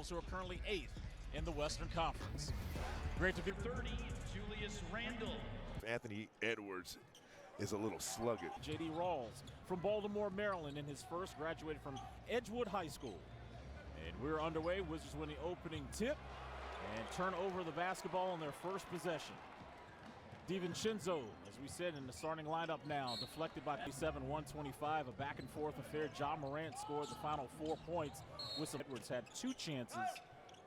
Timberwolves, who are currently 8th in the Western Conference. Great to be 30, Julius Randle. Anthony Edwards is a little sluggish. J.D. Rawls from Baltimore, Maryland, in his first, graduated from Edgewood High School. And we're underway. Wizards win the opening tip and turn over the basketball on their first possession. DiVincenzo, as we said, in the starting lineup now, deflected by 125, a back-and-forth affair. Ja Morant scored the final 4 points. Edwards had 2 chances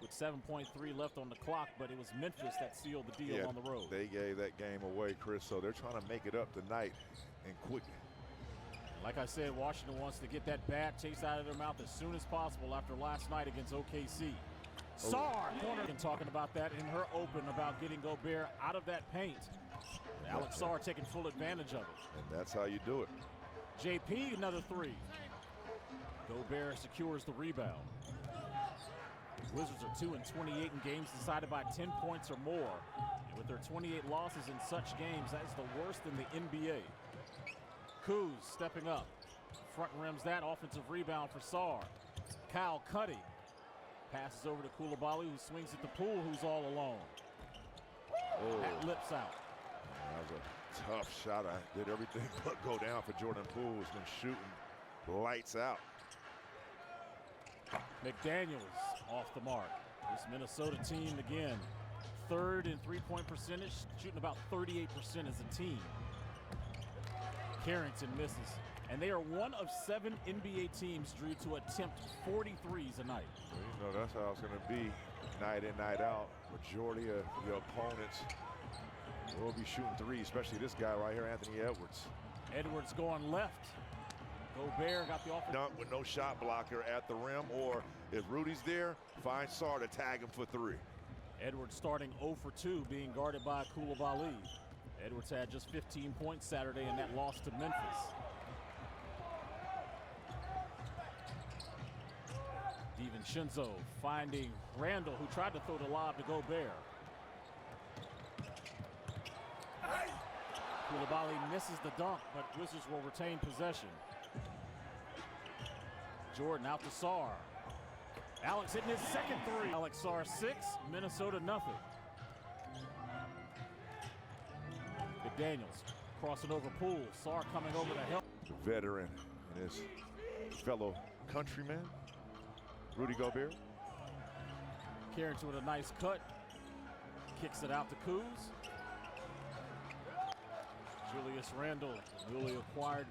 with 7.3 left on the clock, but it was Memphis that sealed the deal on the road. They gave that game away, Chris, so they're trying to make it up tonight and quickly. Like I said, Washington wants to get that bad taste out of their mouth as soon as possible after last night against OKC. Sarr, corner, talking about that in her open about getting Gobert out of that paint. Alex Sarr taking full advantage of it. And that's how you do it. JP, another 3. Gobert secures the rebound. Wizards are 2-28 in games decided by 10 points or more. And with their 28 losses in such games, that is the worst in the NBA. Kuz stepping up. Front rims that offensive rebound for Sarr. Kyle Cuddy passes over to Coulibaly, who swings at the Poole, who's all alone. That lips out. That was a tough shot. I did everything but go down for Jordan Poole, who's been shooting lights out. McDaniels off the mark. This Minnesota team, again, 3rd in three-point percentage, shooting about 38% as a team. Carrington misses. And they are one of 7 NBA teams, Drew, to attempt 43s a night. Well, you know, that's how it's going to be night in, night out. Majority of your opponents will be shooting 3s, especially this guy right here, Anthony Edwards. Edwards going left. Gobert got the offense. Dunk with no shot blocker at the rim, or if Rudy's there, find Sarr to tag him for 3. Edwards starting 0 for 2, being guarded by Coulibaly. Edwards had just 15 points Saturday in that loss to Memphis. DiVincenzo finding Randle, who tried to throw the lob to Gobert. Coulibaly misses the dunk, but Wizards will retain possession. Jordan out to Sarr. Alex hitting his second 3. Alex Sarr 6, Minnesota nothing. McDaniels crossing over Poole. Sarr coming over to help. The veteran and his fellow countryman, Rudy Gobert. Carrington with a nice cut. Kicks it out to Kuz. Julius Randle, newly acquired,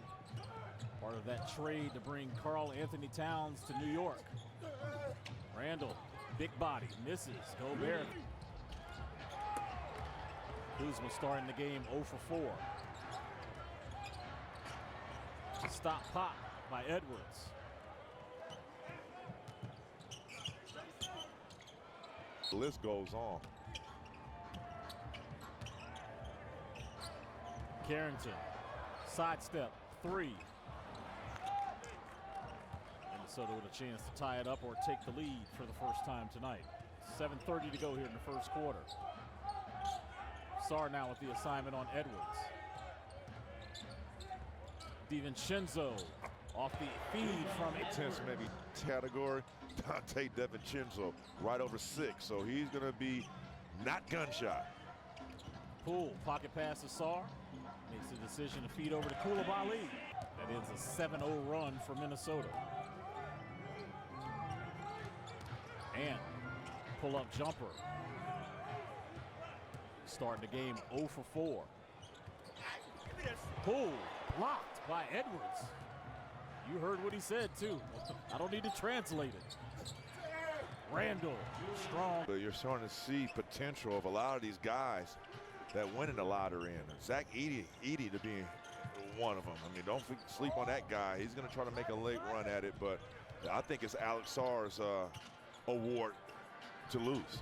part of that trade to bring Karl Anthony Towns to New York. Randle, big body, misses. Gobert. Kuzma starting the game 0 for 4. Stop pop by Edwards. The list goes on. Carrington, sidestep, 3. Minnesota with a chance to tie it up or take the lead for the first time tonight. 7:30 to go here in the first quarter. Sarr now with the assignment on Edwards. DiVincenzo off the feed from intense maybe category. Dante DiVincenzo right over 6, so he's going to be not gunshot. Poole, pocket pass to Sarr. Makes the decision to feed over to Coulibaly. That ends a 7-0 run for Minnesota. And pull-up jumper. Starting the game 0 for 4. Poole blocked by Edwards. You heard what he said, too. I don't need to translate it. Randle, strong. But you're starting to see potential of a lot of these guys that win in the lottery. And Zach Edey to be one of them. I mean, don't sleep on that guy. He's going to try to make a late run at it, but I think it's Alex Sarr's award to lose.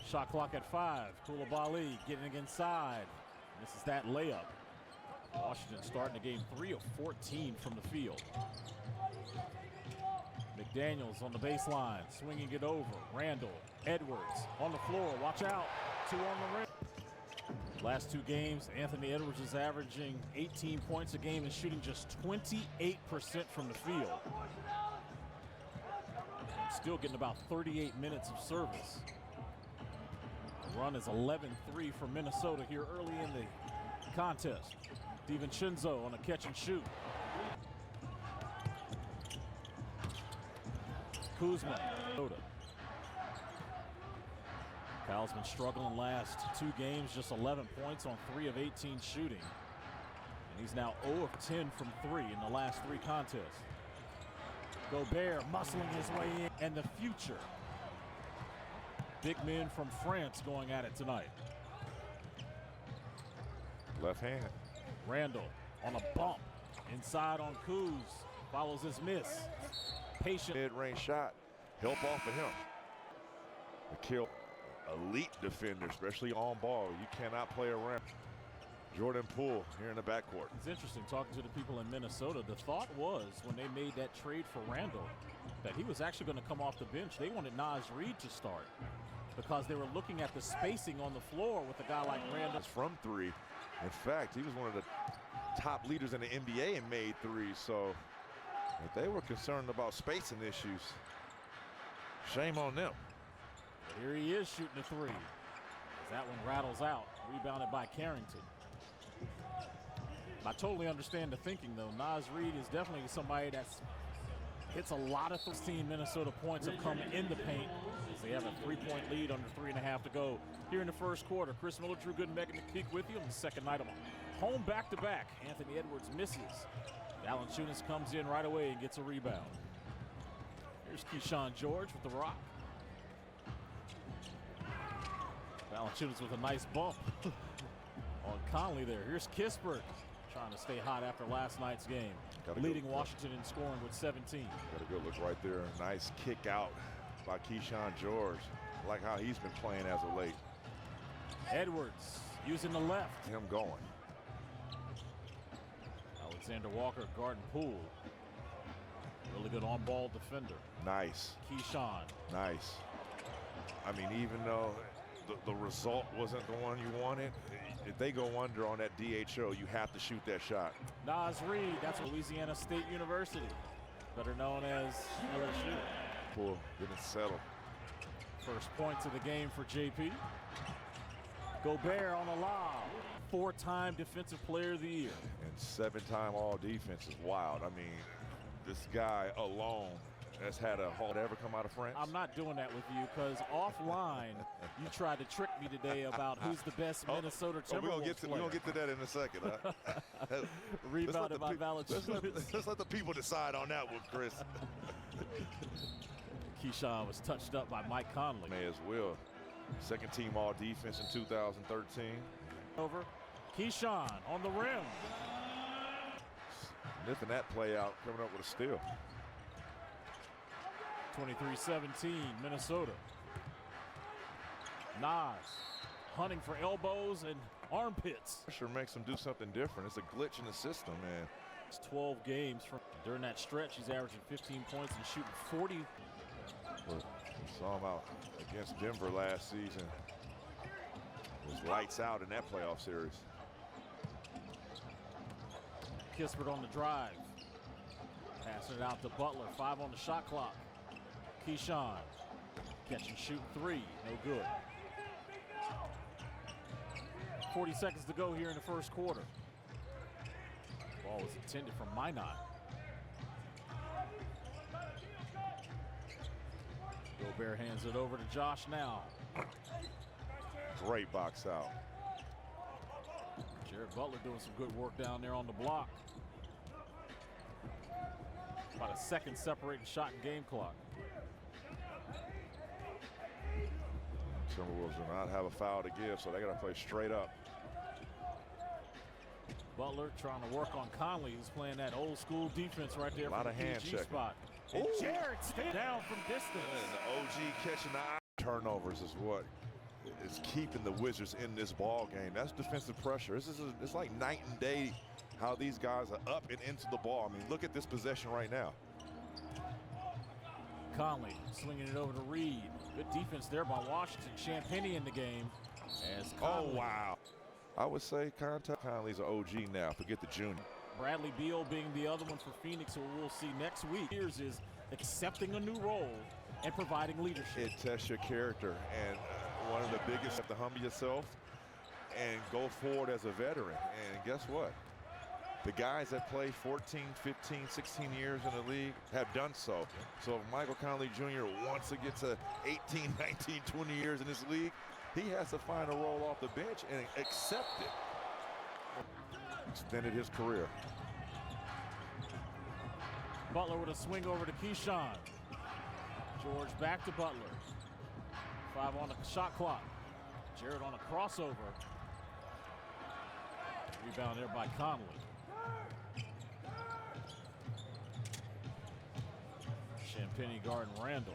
Shot clock at 5. Coulibaly getting inside. This is that layup. Washington starting the game 3 of 14 from the field. McDaniels on the baseline, swinging it over. Randle, Edwards on the floor. Watch out. 2 on the rim. Last 2 games, Anthony Edwards is averaging 18 points a game and shooting just 28% from the field. still getting about 38 minutes of service. The run is 11-3 for Minnesota here early in the contest. DiVincenzo on a catch and shoot. Kuzma. Cal's been struggling last 2 games, just 11 points on 3 of 18 shooting. And he's now 0 of 10 from 3 in the last 3 contests. Gobert muscling his way in, and the future. Big men from France going at it tonight. Left hand. Randall on a bump. Inside on Kuz. Follows his miss. Patient. Mid-range shot. Help off of him. The kill. Elite defender, especially on ball. You cannot play around. Jordan Poole here in the backcourt. It's interesting talking to the people in Minnesota. The thought was when they made that trade for Randall that he was actually going to come off the bench. They wanted Naz Reid to start because they were looking at the spacing on the floor with a guy like Randall. From 3. In fact, he was one of the top leaders in the NBA and made 3. So if they were concerned about spacing issues, shame on them. But here he is shooting a 3. As that one rattles out, rebounded by Carrington. I totally understand the thinking, though. Naz Reid is definitely somebody that hits a lot of 16 Minnesota points have come in the paint as they have a 3-point lead under 3.5 to go here in the first quarter. Chris Miller, Drew Gooden, Megan McPeak with you on the second night of home back-to-back. Anthony Edwards misses. Valanciunas comes in right away and gets a rebound. Here's Keyshawn George with the rock. Valanciunas with a nice bump on Conley there. Here's Kispert trying to stay hot after last night's game. Leading Washington in scoring with 17. Got a good look right there. Nice kick out by Keyshawn George. I like how he's been playing as of late. Edwards using the left. Him going. Alexander Walker guarding Poole. Really good on-ball defender. Nice. Keyshawn. Nice. I mean, even though the result wasn't the one you wanted, if they go under on that DHO, you have to shoot that shot. Naz Reid, that's Louisiana State University, better known as LSU. Poole getting settled. First points of the game for JP. Gobert on the lob. 4-time Defensive Player of the Year. And 7-time All-Defense is wild. I mean, this guy alone has had a haul. Ever come out of France? I'm not doing that with you because offline you tried to trick me today about who's the best Minnesota Timberwolves we're going to get to that in a second. Huh? Rebounded by Valanciunas. Let's let the people decide on that one, Chris. Keyshawn was touched up by Mike Conley. May as well. Second team All-Defense in 2013. Over. Keyshawn on the rim. Sniffing that play out, coming up with a steal. 23-17, Minnesota. Nas hunting for elbows and armpits. Pressure makes him do something different. It's a glitch in the system, man. It's 12 games from during that stretch. He's averaging 15 points and shooting 40. We saw him out against Denver last season. It was lights out in that playoff series. Kispert on the drive. Passing it out to Butler. 5 on the shot clock. Keyshawn. Catch and shoot 3. No good. 40 seconds to go here in the first quarter. Ball was intended for Minot. Gobert hands it over to Josh now. Great box out. Jared Butler doing some good work down there on the block. About a second separating shot and game clock. Timberwolves do not have a foul to give, so they got to play straight up. Butler trying to work on Conley, who's playing that old school defense right there. A lot from of the hand PG checking. spot. And Jared staying down from distance. And the OG catching the eye. Turnovers is what is keeping the Wizards in this ball game. That's defensive pressure. It's like night and day how these guys are up and into the ball. I mean, look at this possession right now. Conley swinging it over to Reed. Good defense there by Washington. Champagny in the game. As Conley. Oh, wow. I would say Conley's an OG now. Forget the junior. Bradley Beal being the other one for Phoenix, who we'll see next week. Here's is accepting a new role and providing leadership. It tests your character, and one of the biggest, you have to humble yourself and go forward as a veteran. And guess what? The guys that play 14, 15, 16 years in the league have done so. So if Michael Conley Jr. wants to get to 18, 19, 20 years in this league, he has to find a role off the bench and accept it. Extended his career. Butler with a swing over to Keyshawn. George back to Butler. 5 on the shot clock. Jarrett on a crossover. Rebound there by Conley. Champagne guarding Randall.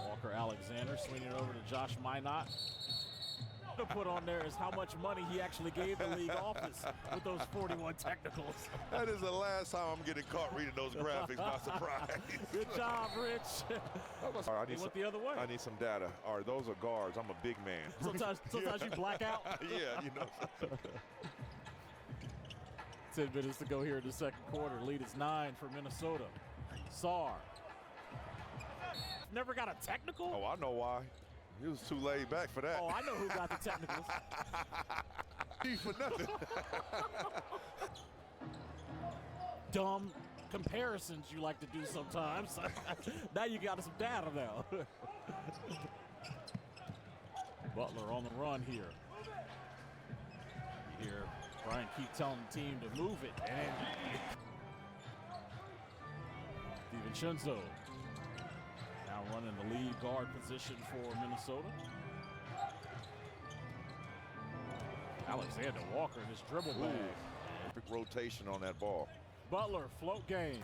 Walker Alexander swinging it over to Josh Minot. To put on there is how much money he actually gave the league office with those 41 technicals. That is the last time I'm getting caught reading those graphics by surprise. Good job, Rich. All right, He went the other way. I need some data. All right, those are guards. I'm a big man. Sometimes you black out. Yeah, you know. 10 minutes to go here in the second quarter. Lead is 9 for Minnesota. Sarr. Never got a technical? Oh, I know why. He was too laid back for that. Oh, I know who got the technicals. He for nothing. Dumb comparisons you like to do sometimes. Now you got some data now. Butler on the run here. You hear Brian keep telling the team to move it. And DiVincenzo now running the lead guard position for Minnesota. Alexander Walker, his dribble bag. Big rotation on that ball. Butler, float game.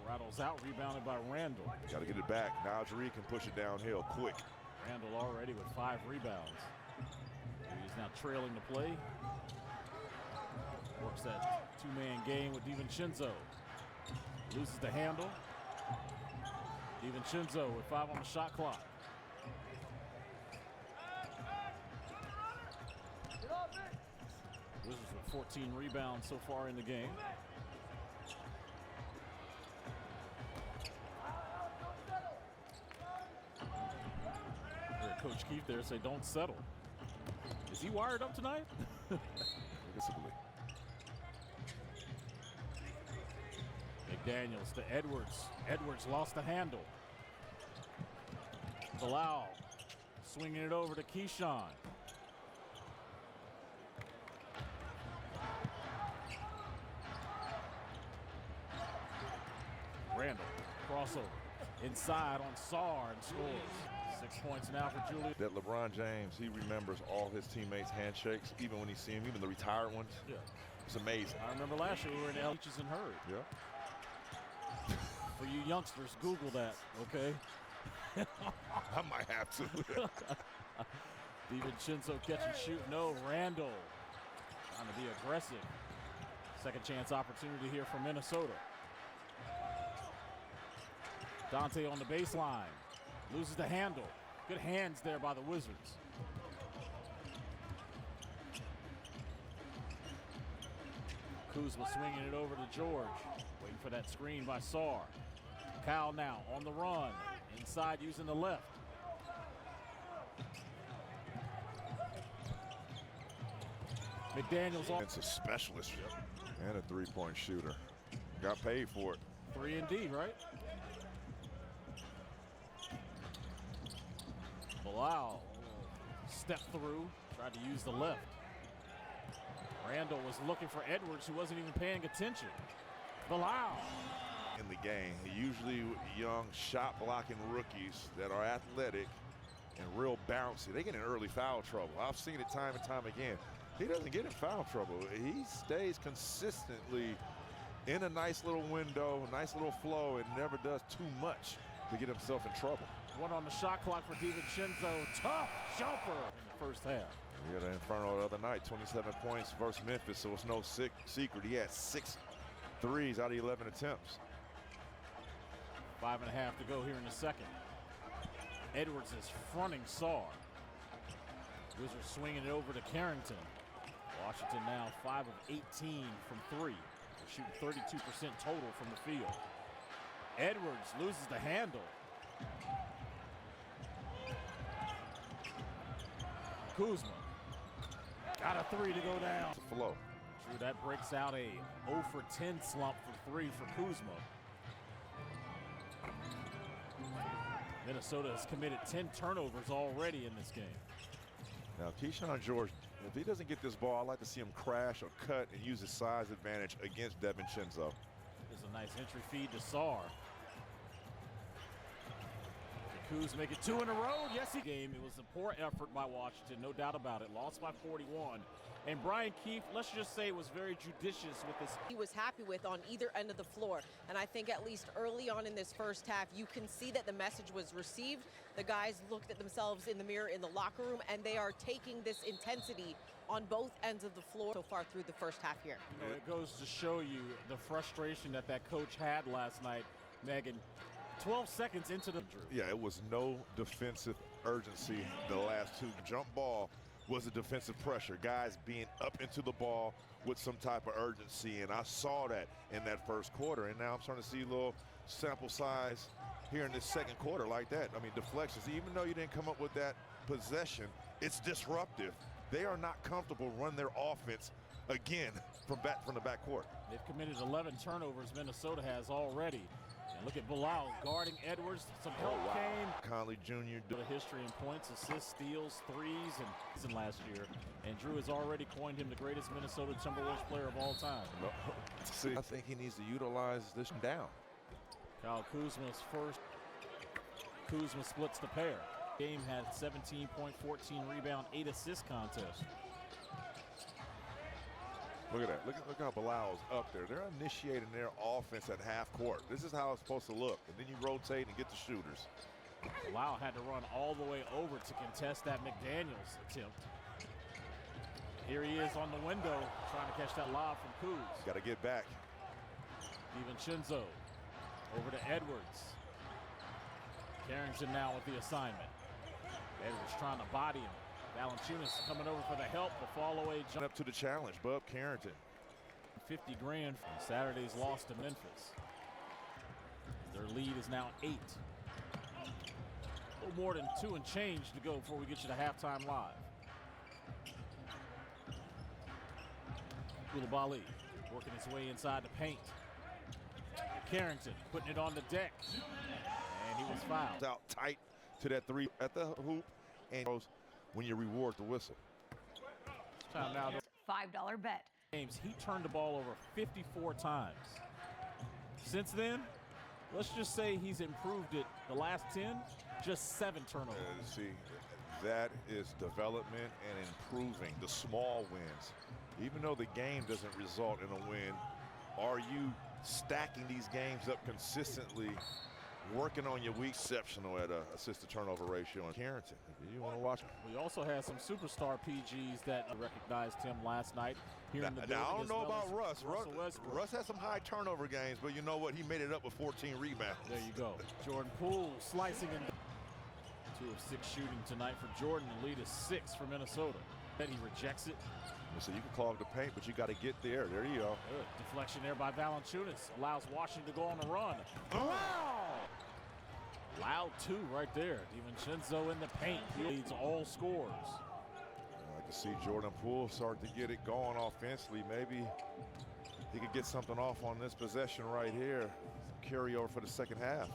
Rattles out, rebounded by Randall. Got to get it back. Now Jaree can push it downhill quick. Randall already with 5 rebounds. He's now trailing the play. Works that 2-man game with DiVincenzo. Loses the handle. DiVincenzo with 5 on the shot clock. Wizards with 14 rebounds so far in the game. Heard Coach Keefe there say, don't settle. Is he wired up tonight? McDaniels to Edwards. Edwards lost the handle. Bilal swinging it over to Keyshawn. Randall, crossover, inside on Sarr and scores. 6 points now for Julius. That LeBron James, he remembers all his teammates' handshakes, even when he see them, even the retired ones. Yeah. It's amazing. I remember last year we were in Leeches and Hurd. Yeah. For you youngsters, Google that, okay? I might have to. DiVincenzo catch and shoot. No, Randall trying to be aggressive. Second chance opportunity here for Minnesota. Dante on the baseline. Loses the handle. Good hands there by the Wizards. Kuzma swinging it over to George. Waiting for that screen by Sarr. Kyle now on the run. Inside using the left. McDaniels on. It's a specialist and a three-point shooter. Got paid for it. 3 and D, right? Bilal stepped through, tried to use the left. Randall was looking for Edwards, who wasn't even paying attention. Bilal. In the game, usually young shot blocking rookies that are athletic and real bouncy, they get in early foul trouble. I've seen it time and time again. He doesn't get in foul trouble. He stays consistently in a nice little window, nice little flow, and never does too much to get himself in trouble. 1 on the shot clock for DiVincenzo. Tough jumper in the first half. We had an Inferno the other night, 27 points versus Memphis, so it's no secret. He had 6 threes out of 11 attempts. 5.5 to go here in the second. Edwards is fronting Sarr. Wizards swinging it over to Carrington. Washington now 5 of 18 from 3. They're shooting 32% total from the field. Edwards loses the handle. Kuzma got a three to go down. Flow. Drew, that breaks out a 0 for 10 slump for three for Kuzma. Minnesota has committed 10 turnovers already in this game. Now, Keyshawn George, if he doesn't get this ball, I'd like to see him crash or cut and use his size advantage against DiVincenzo. There's a nice entry feed to Sarr. Kuz make it 2 in a row. Yes, he game. It was a poor effort by Washington, no doubt about it. Lost by 41. And Brian Keefe, let's just say, was very judicious with this. He was happy with on either end of the floor. And I think at least early on in this first half, you can see that the message was received. The guys looked at themselves in the mirror in the locker room, and they are taking this intensity on both ends of the floor so far through the first half here. You know, it goes to show you the frustration that coach had last night, Megan. 12 seconds into the Drew. Yeah, it was no defensive urgency the last two. Jump ball was a defensive pressure. Guys being up into the ball with some type of urgency, and I saw that in that first quarter. And now I'm starting to see a little sample size here in this second quarter like that. I mean, deflections, even though you didn't come up with that possession, it's disruptive. They are not comfortable running their offense again from the backcourt. They've committed 11 turnovers, Minnesota has already. And look at Bilal guarding Edwards. Some help came. Conley Jr. The history in points, assists, steals, threes, and last year. And Drew has already coined him the greatest Minnesota Timberwolves player of all time. See, I think he needs to utilize this down. Kyle Kuzma's first. Kuzma splits the pair. Game had 17-point, 14 rebound, 8 assist contest. Look at that. Look how Bilal's up there. They're initiating their offense at half court. This is how it's supposed to look. And then you rotate and get the shooters. Bilal had to run all the way over to contest that McDaniels attempt. Here he is on the window trying to catch that lob from Kuz. Got to get back. DiVincenzo over to Edwards. Carrington now with the assignment. Edwards trying to body him. Valanciunas coming over for the help. The fall away jump. Up to the challenge, Bub Carrington. 50 grand from Saturday's loss to Memphis. Their lead is now 8. A little more than 2 and change to go before we get you to halftime live. Koulibaly working his way inside the paint. Carrington putting it on the deck. And he was fouled. Out tight to that three at the hoop, and when you reward the whistle. Time now. $5 bet. Games, he turned the ball over 54 times. Since then, let's just say he's improved it the last 10, just 7 turnovers. See, that is development and improving the small wins. Even though the game doesn't result in a win, are you stacking these games up consistently, working on your weak exceptional at assist-to-turnover ratio? And Carrington, you want to watch him? We also had some superstar PGs that recognized him last night here in the building. Now, I don't know about Russ. Russ had some high turnover games, but you know what? He made it up with 14 rebounds. There you go. Jordan Poole slicing in. 2 of 6 shooting tonight for Jordan. The lead is 6 for Minnesota. Then he rejects it. So you can clog the paint, but you got to get there. There you go. Good deflection there by Valanciunas. Allows Washington to go on a run. Wow! Loud 2 right there. DiVincenzo in the paint. He leads all scores. I can see Jordan Poole start to get it going offensively. Maybe he could get something off on this possession right here. Carry over for the second half.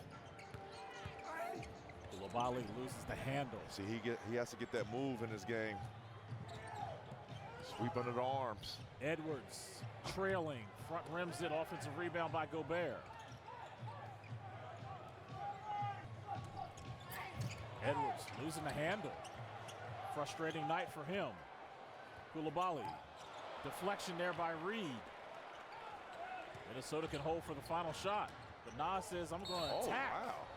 Koulibaly loses the handle. See, he has to get that move in this game. Sweep under the arms. Edwards trailing, front rims it, offensive rebound by Gobert. Edwards losing the handle. Frustrating night for him. Koulibaly, deflection there by Reed. Minnesota can hold for the final shot, but Nas says, I'm going to attack. Oh, wow.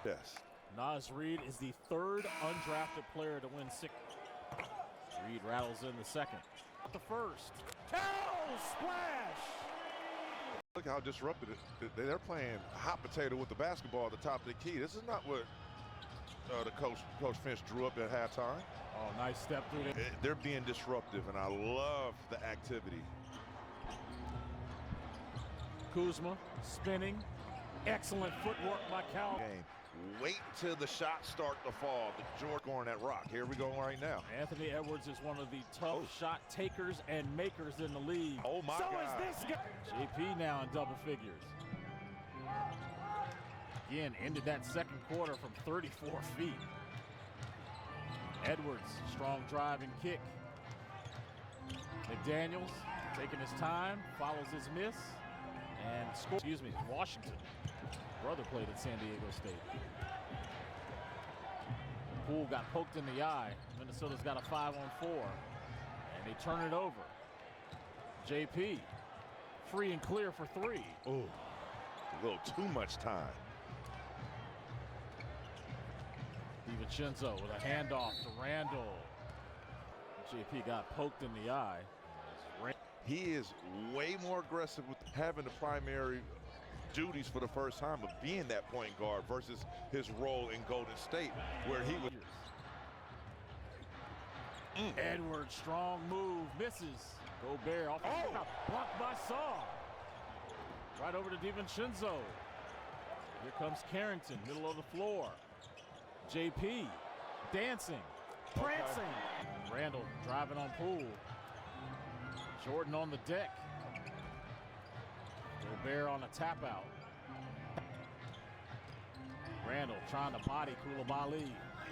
Yes. Nas Reed is the 3rd undrafted player to win 6. Reed rattles in the second. The first. Splash! Look how disrupted they're playing hot potato with the basketball at the top of the key. This is not what the Coach Finch drew up at halftime. Oh, nice step through there. They're being disruptive, and I love the activity. Kuzma spinning. Excellent footwork by Cal. wait till the shots start to fall. The George going that rock. Here we go right now. Anthony Edwards is one of the tough shot takers and makers in the league. Oh my so God. is this guy. JP now in double figures. Again, ended that second quarter from 34 feet. Edwards, strong drive and kick. McDaniels taking his time, follows his miss, and scores. Excuse me, Washington. Brother played at San Diego State. Poole got poked in the eye. Minnesota's got a 5-on-4, and they turn it over. JP, free and clear for three. Oh, a little too much time. DiVincenzo with a handoff to Randall. JP got poked in the eye. He is way more aggressive with having the primary duties for the first time of being that point guard versus his role in Golden State, where he was. Edwards, strong move, misses. Gobert off blocked by Saw. Right over to DiVincenzo. Here comes Carrington, middle of the floor. JP dancing, prancing. Randall driving on Poole. Jordan on the deck. Gobert on a tap out. Randall trying to body Coulibaly,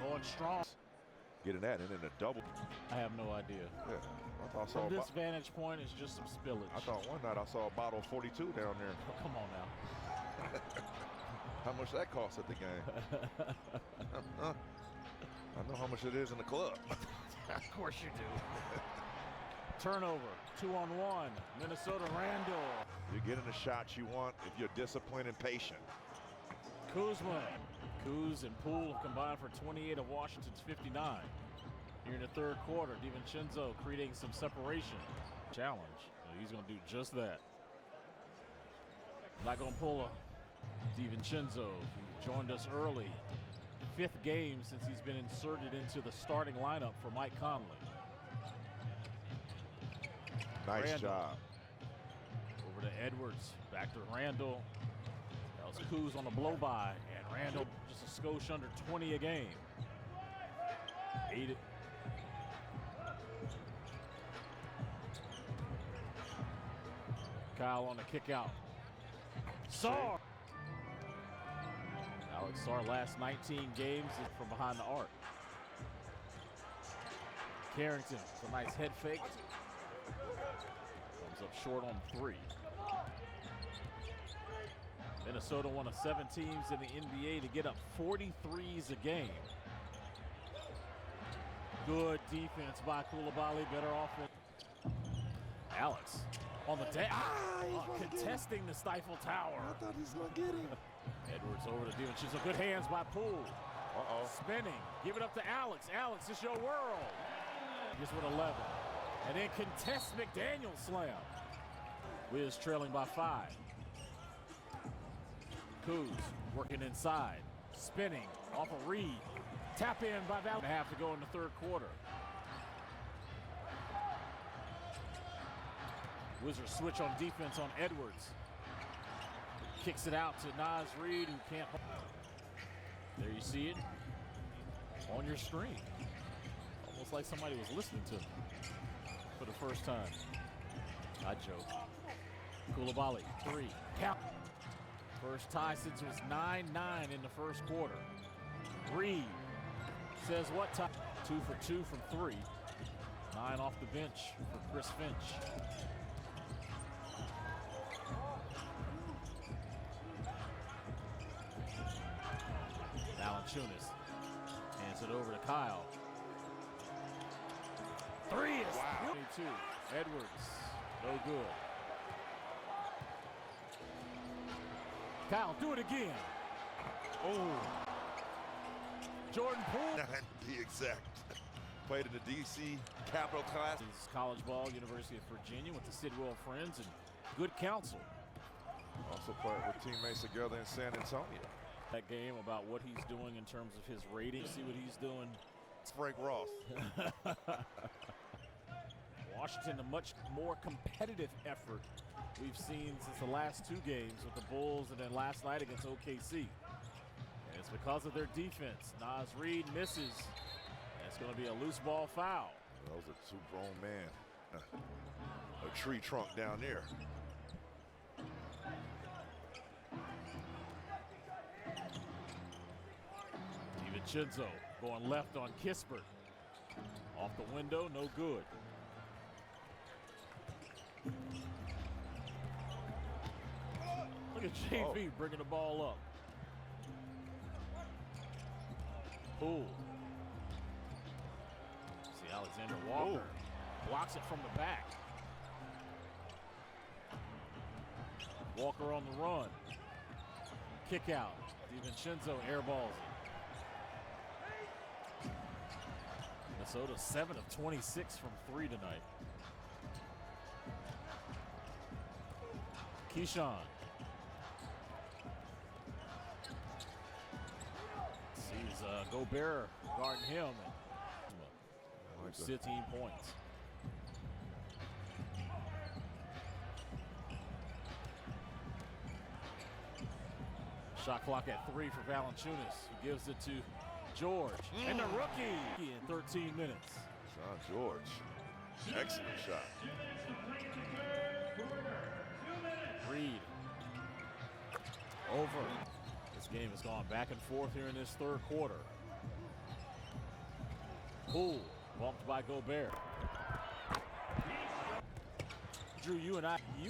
going strong. Getting that and then a double. I have no idea. Yeah, I thought I saw From this vantage point, it's just some spillage. I thought one night I saw a bottle of 42 down there. Oh, come on now. How much that cost at the game? I know how much it is in the club. Of course you do. Turnover, 2-on-1. Minnesota, Randall. You're getting the shots you want if you're disciplined and patient. Kuzma. Kuz and Poole combined for 28 of Washington's 59. Here in the third quarter, DiVincenzo creating some separation. Challenge. He's going to do just that. Not going to pull a DiVincenzo, who joined us early. 5th game since he's been inserted into the starting lineup for Mike Conley. Nice Randall. job. Over to Edwards, back to Randall. That was Kuz on the blow-by, and Randall just a skosh under 20 a game. Ate it. Kyle on the kick out. Sarr. Alex Sarr last 19 games from behind the arc. Carrington, it's a nice head fake. Comes up short on 3. Minnesota, one of 7 teams in the NBA to get up 43s a game. Good defense by Coulibaly, better offense. Alex on the deck, contesting the Stifle Tower. I thought he was going to get him. Edwards over to DiVincenzo. Good hands by Poole. Spinning, give it up to Alex. Alex, it's your world. Just with 11. And then contests McDaniel slam. Wiz trailing by 5. Kuz working inside, spinning off a read. Tap in by Val. Half to go in the third quarter. Wizards switch on defense on Edwards. Kicks it out to Naz Reid, who can't hold. There you see it on your screen. Almost like somebody was listening to me for the first time. I joke. Coulibaly, 3. Count. First tie since it was 9-9 in the first quarter. Reid says what time? 2 for 2 from 3. 9 off the bench for Chris Finch. Valanciunas hands it over to Kyle. 3 is 22. Edwards, no good. Kyle, do it again. Oh. Jordan Poole. 9 to be exact. Played in the D.C. Capital Class. This is college ball, University of Virginia, with the Sidwell Friends and good counsel. Also played with teammates together in San Antonio. That game about what he's doing in terms of his rating. See what he's doing. Frank Ross. Washington, a much more competitive effort we've seen since the last 2 games with the Bulls and then last night against OKC. And it's because of their defense. Naz Reid misses. That's going to be a loose ball foul. That was a two-grown man. A tree trunk down there. DiVincenzo going left on Kispert. Off the window, no good. Look at JV bringing the ball up. Poole. See Alexander Walker blocks it from the back. Walker on the run. Kick out. DiVincenzo airballs it. Minnesota 7 of 26 from 3 tonight. Keyshawn. Sees Gobert guarding him. And 15 points. Shot clock at 3 for Valanciunas. He gives it to George. And the rookie in 13 minutes. Sean George. Excellent shot. Reed. Over. This game has gone back and forth here in this third quarter. Poole bumped by Gobert. Drew, you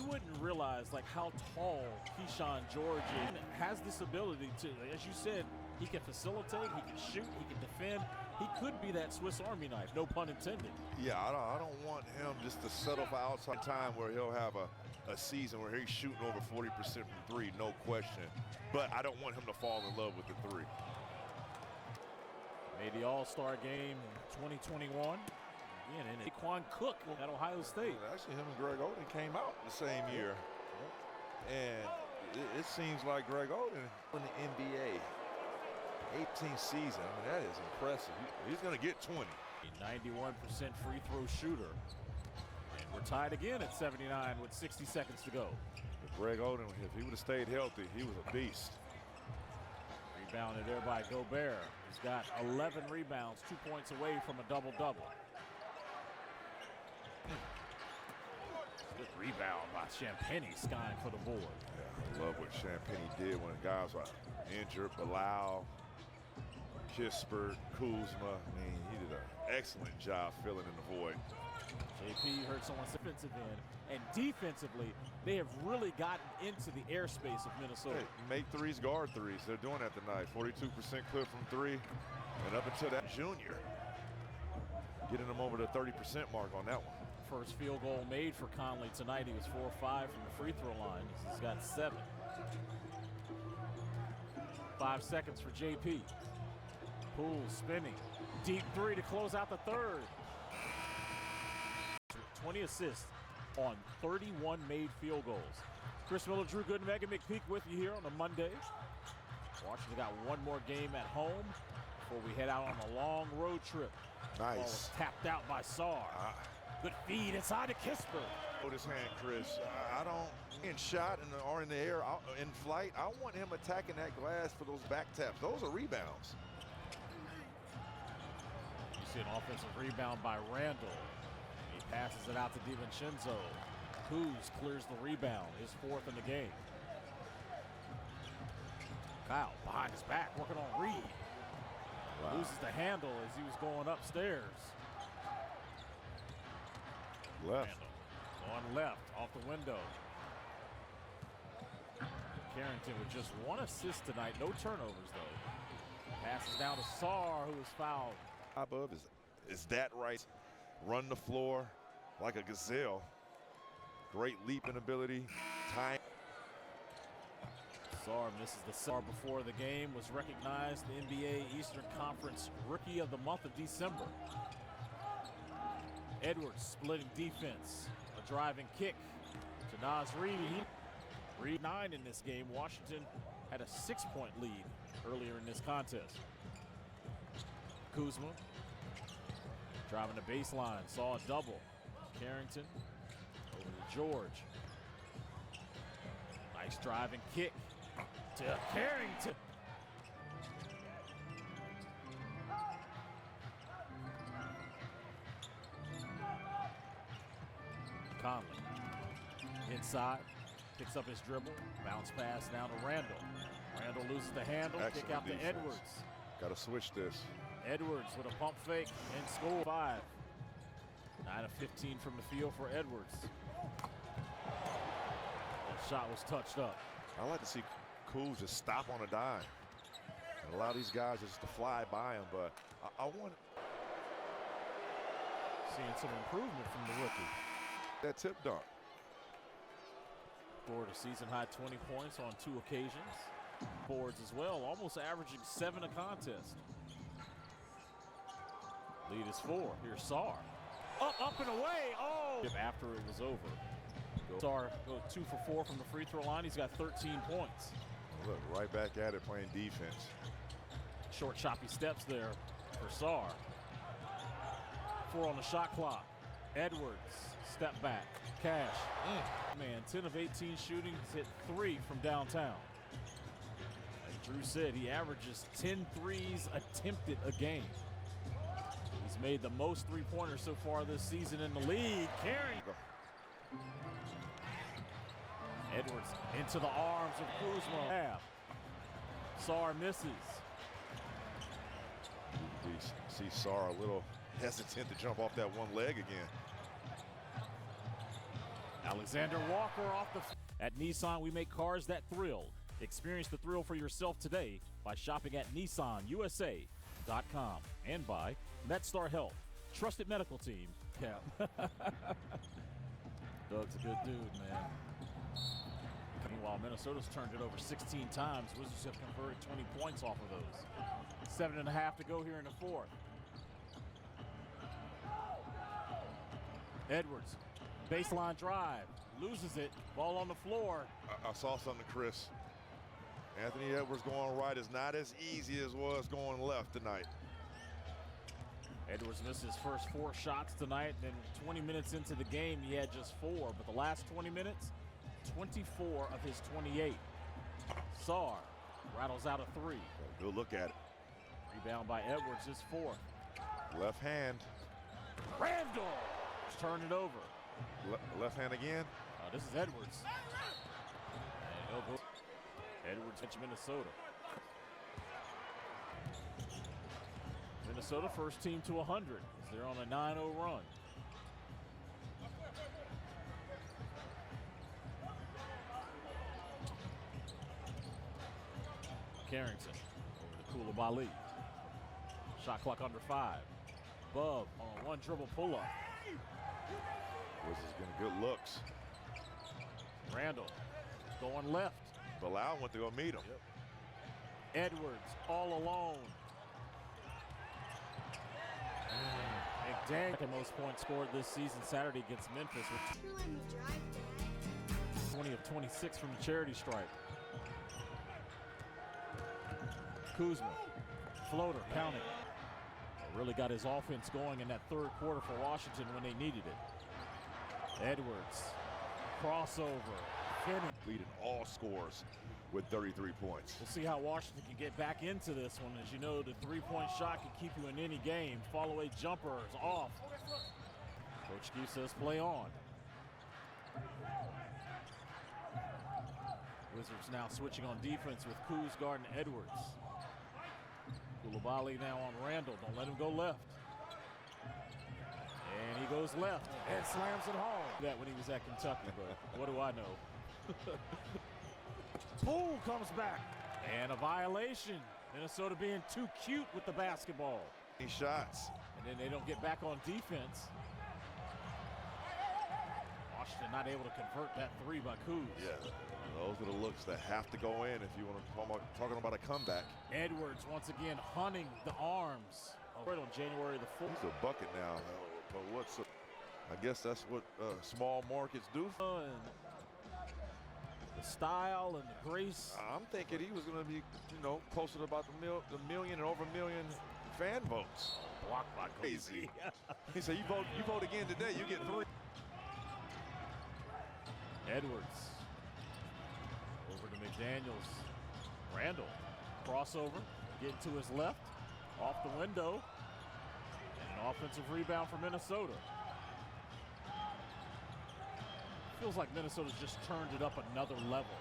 wouldn't realize like how tall Keyshawn George is. And has this ability to, as you said, he can facilitate, he can shoot, he can defend. He could be that Swiss Army knife, no pun intended. Yeah, I don't want him just to settle for outside time where he'll have a season where he's shooting over 40% from 3, no question. But I don't want him to fall in love with the 3. Made the All-Star game in 2021. Again, and Daquan Cook at Ohio State. Actually, him and Greg Oden came out the same year. And it seems like Greg Oden in the NBA, 18th season, I mean, that is impressive. He's going to get 20. A 91% free throw shooter. And we're tied again at 79 with 60 seconds to go. But Greg Oden, if he would have stayed healthy, he was a beast. Rebounded there by Gobert. He's got 11 rebounds, 2 points away from a double-double. Good rebound by Champagnie, skying for the board. Yeah, I love what Champagnie did when guys were injured. Bilal, Kispert, Kuzma. I mean, he did an excellent job filling in the void. JP hurt someone's defensive end. And defensively, they have really gotten into the airspace of Minnesota. Hey, make threes, guard threes. They're doing that tonight. 42% clip from 3. And up until that junior, getting them over the 30% mark on that one. First field goal made for Conley tonight. He was 4-5 from the free throw line. He's got 7. 5 seconds for JP. Poole spinning. Deep 3 to close out the third. 20 assists on 31 made field goals. Chris Miller, Drew Gooden, Megan McPeak with you here on a Monday. Washington got one more game at home before we head out on a long road trip. Nice. Ball was tapped out by Sarr. Good feed inside to Kispert. Hold his hand, Chris. I don't get shot or in the air, in flight. I want him attacking that glass for those back taps. Those are rebounds. You see an offensive rebound by Randall. He passes it out to DiVincenzo. Kuz clears the rebound, his 4th in the game. Kyle behind his back, working on Reed. Wow. Loses the handle as he was going upstairs. Left. On left, off the window. Carrington with just 1 assist tonight. No turnovers, though. Passes down to Sarr, who is fouled. Above is that right? Run the floor like a gazelle. Great leaping ability. Time. Sarr misses the Sarr before the game. Was recognized the NBA Eastern Conference Rookie of the month of December. Edwards splitting defense. A driving kick to Naz Reid. Reid 9 in this game. Washington had a 6-point lead earlier in this contest. Kuzma driving the baseline. Saw a double. Carrington over to George. Nice driving kick to Carrington. Conley. Inside, picks up his dribble, bounce pass now to Randall. Randall loses the handle, Excellent kick out to defense. Edwards. Got to switch this. Edwards with a pump fake and score. 5. 9 of 15 from the field for Edwards. That shot was touched up. I like to see Kuz just stop on a dime and allow these guys just to fly by him, but I want Seeing some improvement from the rookie. that tip dunk. Scored a season-high 20 points on 2 occasions. Boards as well, almost averaging 7 a contest. Lead is 4. Here's Sarr. Up and away. Oh! After it was over. Sarr goes 2 for 4 from the free throw line. He's got 13 points. Look, right back at it playing defense. Short, choppy steps there for Sarr. 4 on the shot clock. Edwards, step back, Cash. Man, 10 of 18 shooting, hit 3 from downtown. As Drew said, he averages 10 threes attempted a game. He's made the most three-pointers so far this season in the league. Carrying. Edwards into the arms of Kuzma. Sarr misses. We see Sarr a little hesitant to jump off that one leg again. Alexander Walker off the. At Nissan, we make cars that thrill. Experience the thrill for yourself today by shopping at NissanUSA.com and by MedStar Health, trusted medical team. Yeah. Doug's a good dude, man. Meanwhile, Minnesota's turned it over 16 times. Wizards have converted 20 points off of those. 7.5 to go here in the 4th. Edwards, baseline drive, loses it, ball on the floor. I saw something, Chris. Anthony Edwards going right is not as easy as was going left tonight. Edwards missed his first 4 shots tonight, and then 20 minutes into the game, he had just 4. But the last 20 minutes, 24 of his 28. Sarr rattles out a 3. Good look at it. Rebound by Edwards, his 4th. Left hand. Randall turn it over. Left hand again. This is Edwards. And he'll go. Edwards hits Minnesota. Minnesota first team to 100 as they're on a 9-0 run. Carrington over to Koulibaly. Shot clock under 5. Bub on a 1 dribble pull-up. Wizards getting good looks. Randall going left. Bilal went to go meet him. Edwards all alone. McDaniel, the most points scored this season Saturday against Memphis with 20 of 26 from the charity stripe. Kuzma, floater, counting. Really got his offense going in that 3rd quarter for Washington when they needed it. Edwards, crossover, finish. Leading all scores with 33 points. We'll see how Washington can get back into this one. As you know, the 3-point shot can keep you in any game. Fall-away jumper is off. Coach Q says play on. Wizards now switching on defense with Kuz guarding Edwards. Koulibaly now on Randall. Don't let him go left. And he goes left and slams it home. That when he was at Kentucky, but what do I know? Poole comes back. And a violation. Minnesota being too cute with the basketball. Shots. And then they don't get back on defense. Washington not able to convert that 3 by Kuz. Yeah, those are the looks that have to go in if you want to talking about a comeback. Edwards once again hunting the arms. Right on January the 4th. He's a bucket now. But I guess that's what small markets do. And the style and the grace. I'm thinking he was going to be, closer to about the million and over a million fan votes. Blocked by Crazy. He said, you vote again today, you get 3. Edwards. Over to McDaniels. Randall. Crossover. Getting to his left. Off the window. And an offensive rebound for Minnesota. Feels like Minnesota's just turned it up another level.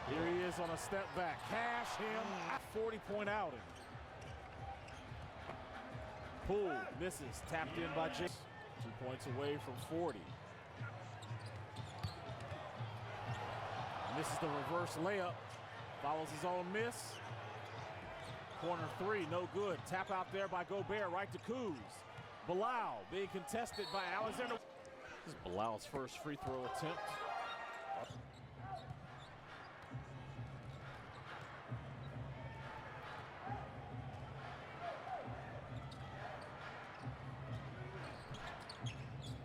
Here he is on a step back. Cash him. 40-point outing. Poole misses. Tapped in by Jason. 2 points away from 40. Misses the reverse layup. Follows his own miss. Corner three, no good. Tap out there by Gobert, right to Kuz. Bilal being contested by Alexander. This is Bilal's first free throw attempt.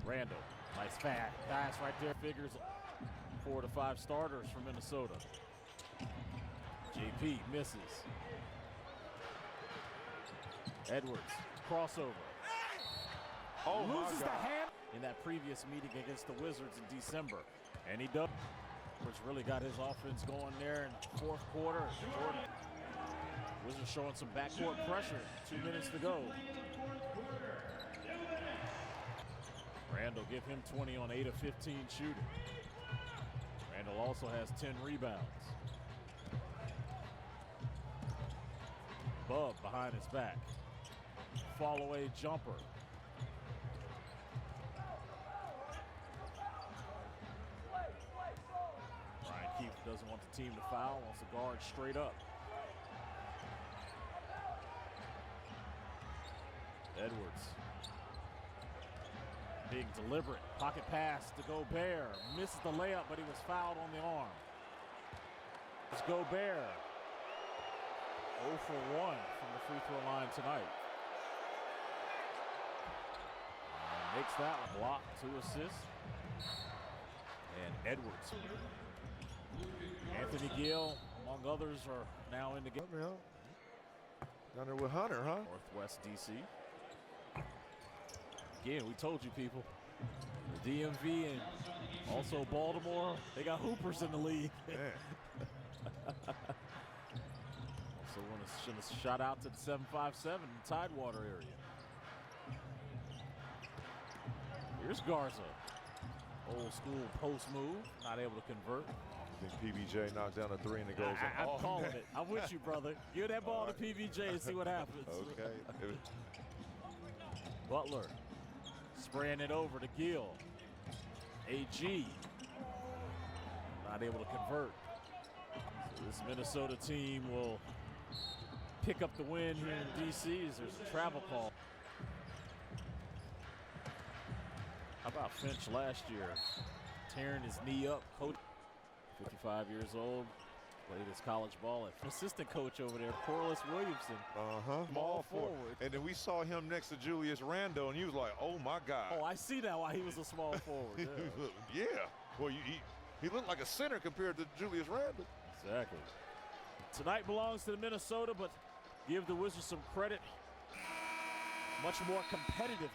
Randall, nice fat pass right there. Figures 4 to 5 starters for Minnesota. JP misses. Edwards, crossover. Oh, Loses my the God. hand in that previous meeting against the Wizards in December. And he does, which really got his offense going there in fourth quarter. Wizards showing some backcourt pressure. 2 minutes to go. Randall give him 20 on 8 of 15 shooting. Randall also has 10 rebounds. Bub behind his back. Fall away jumper. Brian Keefe doesn't want the team to foul, wants to guard straight up. Edwards. Being deliberate. Pocket pass to Gobert. Misses the layup, but he was fouled on the arm. It's Gobert. 0 for 1 from the free throw line tonight. Makes that one. Block, 2 assists. And Edwards. Anthony Gill, among others, are now in the game. Down there with Hunter, huh? Northwest DC. Again, we told you people. The DMV and also Baltimore, they got hoopers in the league. Also want to send a shout out to the 757 Tidewater area. Here's Garza. Old school post move, not able to convert. I think PBJ knocks down a 3 and it goes. I'm calling it. I'm with you, brother. Give that ball to PBJ and see what happens. Okay. Butler spraying it over to Gill. AG not able to convert. So this Minnesota team will pick up the win here in DC as there's a travel call. How about Finch last year? Tearing his knee up. Coach, 55 years old. Played his college ball at assistant coach over there, Corliss Williamson. Small forward. And then we saw him next to Julius Randle, and he was like, oh, my God. Oh, I see now why he was a small forward. Yeah. Yeah. Well, he looked like a center compared to Julius Randle. Exactly. Tonight belongs to the Minnesota, but give the Wizards some credit. Much more competitive